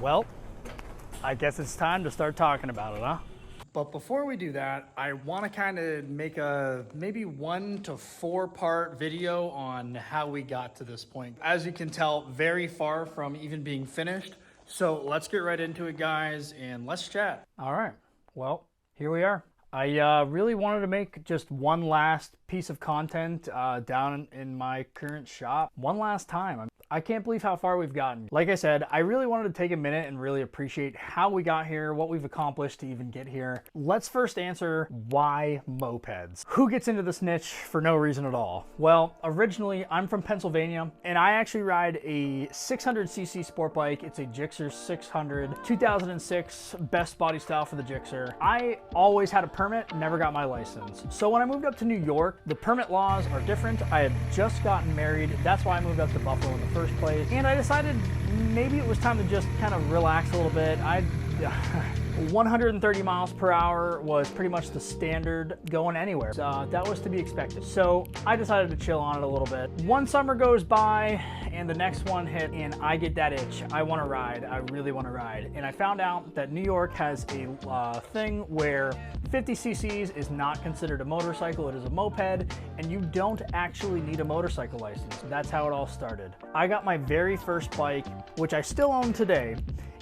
Well, I guess it's time to start talking about it, huh? But before we do that, I want to kind of make a maybe 1 to 4 part video on how we got to this point. As you can tell, very far from even being finished. So let's get right into it, guys, and let's chat. All right. Well, here we are. I really wanted to make just one last piece of content down in my current shop one last time. I can't believe how far we've gotten. Like I said, I really wanted to take a minute and really appreciate how we got here, what we've accomplished to even get here. Let's first answer why mopeds. Who gets into this niche for no reason at all? Well, originally I'm from Pennsylvania and I actually ride a 600cc sport bike. It's a Gixxer 600, 2006, best body style for the Gixxer. I always had a permit, never got my license. So when I moved up to New York, the permit laws are different. I had just gotten married. That's why I moved up to Buffalo in the first place. And I decided maybe it was time to just kind of relax a little bit. 130 miles per hour was pretty much the standard going anywhere. That was to be expected. So I decided to chill on it a little bit. One summer goes by and the next one hit and I get that itch. I want to ride. I really want to ride. And I found out that New York has a thing where 50 cc's is not considered a motorcycle. It is a moped and you don't actually need a motorcycle license. That's how it all started. I got my very first bike, which I still own today,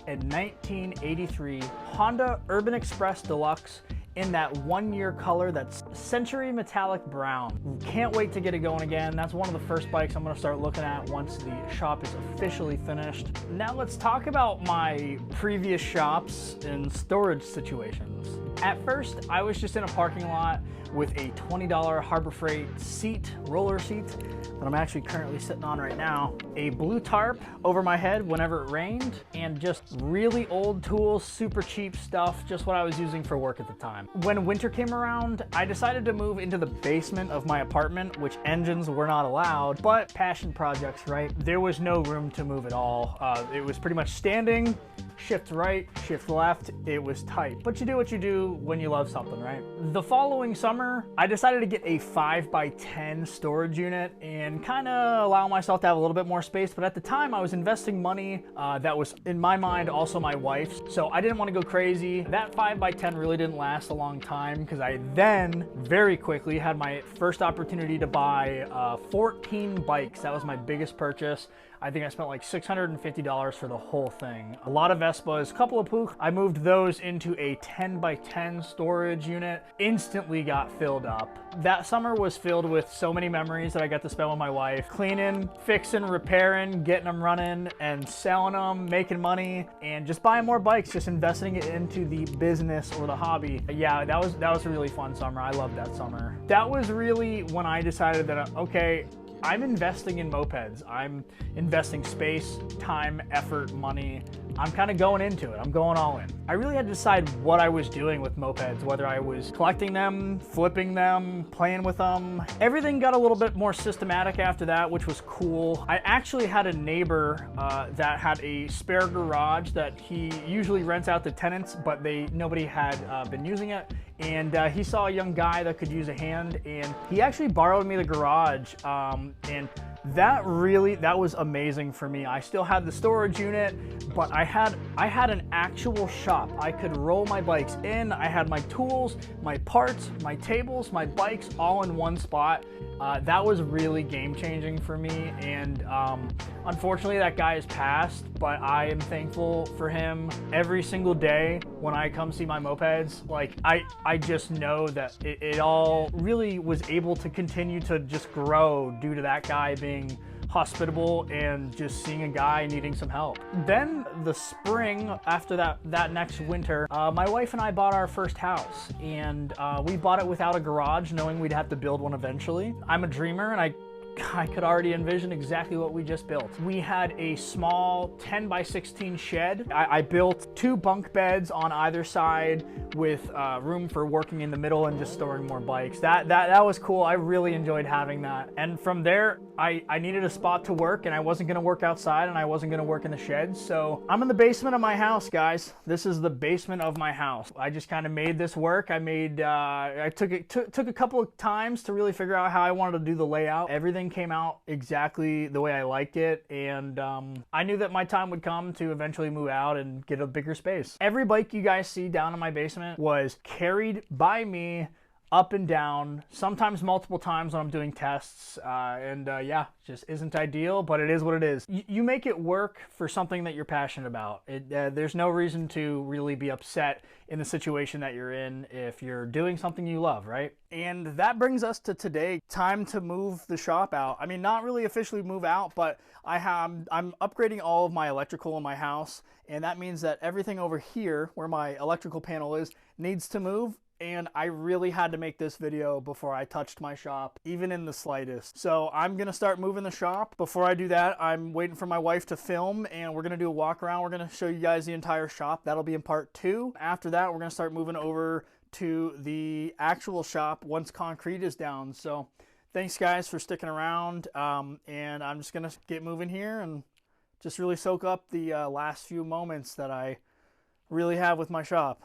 a 1983 Honda Urban Express Deluxe in that 1-year color that's Century Metallic Brown. Can't wait to get it going again. That's one of the first bikes I'm gonna start looking at once the shop is officially finished. Now let's talk about my previous shops and storage situations. At first, I was just in a parking lot with a $20 Harbor Freight seat, roller seat, that I'm actually currently sitting on right now, a blue tarp over my head whenever it rained, and just really old tools, super cheap stuff, just what I was using for work at the time. When winter came around, I decided to move into the basement of my apartment, which engines were not allowed, but passion projects, right? There was no room to move at all. It was pretty much standing, shift right, shift left, it was tight. But you do what you do when you love something, right? The following summer, I decided to get a 5x10 storage unit and kind of allow myself to have a little bit more space. But at the time, I was investing money that was, in my mind, also my wife's. So I didn't want to go crazy. That 5x10 really didn't last a long time because I then very quickly had my first opportunity to buy 14 bikes. That was my biggest purchase. I think I spent like $650 for the whole thing. A lot of Vespas, a couple of Puch. I moved those into a 10x10 storage unit, instantly got filled up. That summer was filled with so many memories that I got to spend with my wife. Cleaning, fixing, repairing, getting them running and selling them, making money, and just buying more bikes, just investing it into the business or the hobby. Yeah, that was a really fun summer. I loved that summer. That was really when I decided that, okay, I'm investing in mopeds. I'm investing space, time, effort, money. I'm kind of going into it. I'm going all in. I really had to decide what I was doing with mopeds, whether I was collecting them, flipping them, playing with them. Everything got a little bit more systematic after that, which was cool. I actually had a neighbor that had a spare garage that he usually rents out to tenants, but nobody had been using it. And he saw a young guy that could use a hand, and he actually borrowed me the garage. And that was amazing for me. I still had the storage unit, but I had an actual shop. I could roll my bikes in. I had my tools, my parts, my tables, my bikes all in one spot. That was really game-changing for me, and unfortunately that guy has passed, but I am thankful for him every single day when I come see my mopeds. Like, I just know that it all really was able to continue to just grow due to that guy being hospitable and just seeing a guy needing some help. Then the spring after that next winter, my wife and I bought our first house, and we bought it without a garage, knowing we'd have to build one eventually. I'm a dreamer, and I could already envision exactly what we just built. We had a small 10x16 shed. I built 2 bunk beds on either side with room for working in the middle and just storing more bikes. That was cool. I really enjoyed having that. And from there, I needed a spot to work, and I wasn't gonna work outside, and I wasn't gonna work in the shed. So I'm in the basement of my house, guys. This is the basement of my house. I just kind of made this work. I took a couple of times to really figure out how I wanted to do the layout. Everything everything came out exactly the way I liked it, and I knew that my time would come to eventually move out and get a bigger space. Every bike you guys see down in my basement was carried by me up and down, sometimes multiple times when I'm doing tests, yeah, just isn't ideal, but it is what it is. You make it work for something that you're passionate about. There's no reason to really be upset in the situation that you're in if you're doing something you love, right? And that brings us to today, time to move the shop out. I mean, not really officially move out, but I'm upgrading all of my electrical in my house, and that means that everything over here, where my electrical panel is, needs to move. And I really had to make this video before I touched my shop, even in the slightest. So I'm gonna start moving the shop. Before I do that, I'm waiting for my wife to film, and we're gonna do a walk around. We're gonna show you guys the entire shop. That'll be in part 2. After that, we're gonna start moving over to the actual shop once concrete is down. So thanks guys for sticking around, and I'm just gonna get moving here and just really soak up the last few moments that I really have with my shop.